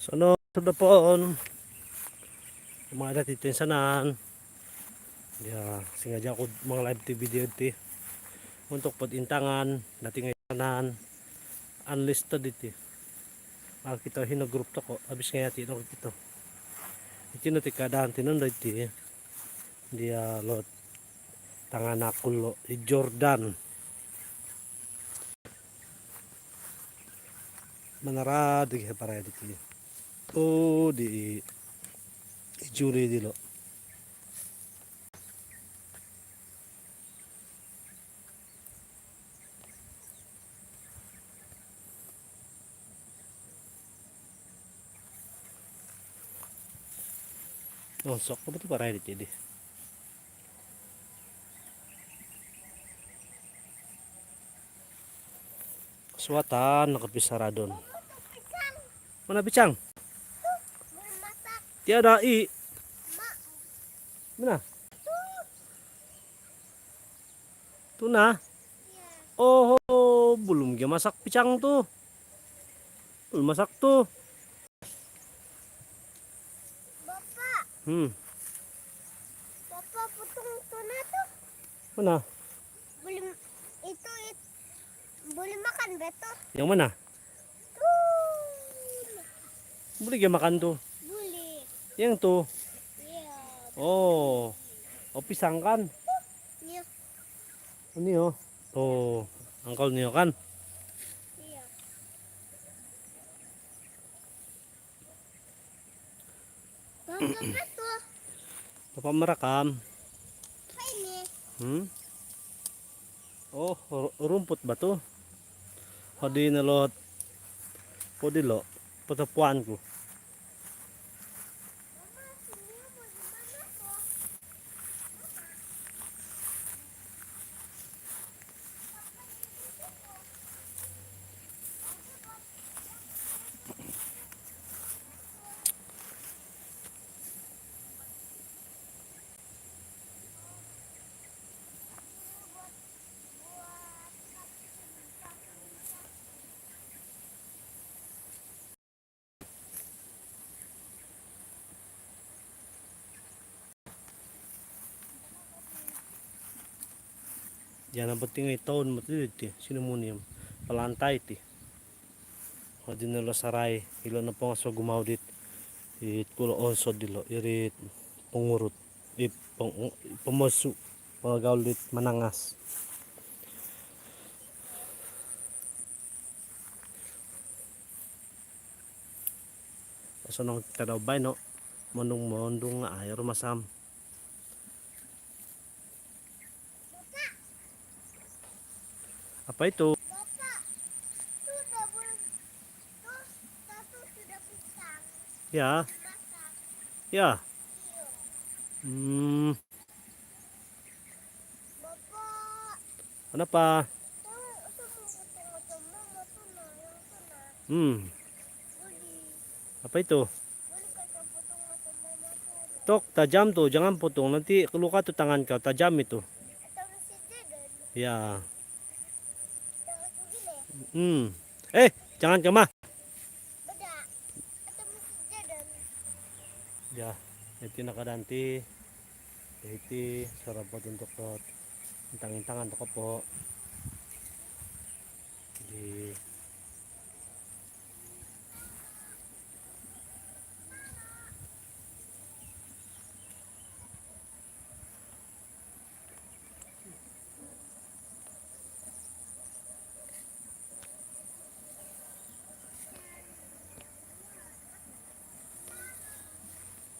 Sunod na poon. Mga dati ito yung sanan. Singa dyan ako mga live TV video iti. Untuk pod intangan. Dati ngayon sanan. Unlisted iti. Kita hinagroup to ko. Abis nga yati ito. Iti no ti kadaan tinundo iti. Lot. Tanganakulo. Jordan. Manarad. Di para iti. Di Julie dilo. Sok ko ba ito para dito di? Suwatan nakapisara doon. Mana bicang? Tiada i. Mana? Tuh na. Oh, belum dia masak bicang tuh. Belum masak tuh. Bapak. Bapak potong tuna tuh. Mana? Belum itu boleh makan betul. Yang mana? Tuh. Boleh dia makan tuh. Boleh. Yang tuh. Iya. Oh. Oh pisang kan? Iya. Ini oh. Tuh. Angkol nih kan? Iya. Bapak tuh. Bapak merekam. Apa ini? Oh, rumput ba to? Hadi na lot. Pwede lo. Patapuan ko. Mama, sini mau di mana tuh? Yan ang penting ay taon mo iti. Sinumonium. Palantay iti. Hadi na lo saray. Ilo na po nga so gumawdit. It kulo also dilo. Irit pungurut. Pamasu. Pagawlit manangas. So nang tanaw bay no. Mondong nga ayaw masam. Apa itu? Bapak, tuh double. Tuh satu sudah pisang. Ya, Masak. ya. Iya. Bapak. Kenapa? Apa itu? Tok, tajam tuh, jangan potong. Nanti keluka tuh tangan kau, tajam itu. Ya. Jangan kemah. Ya, itu nakadanti. Iti sarapot untuk intang-intangan to po. Di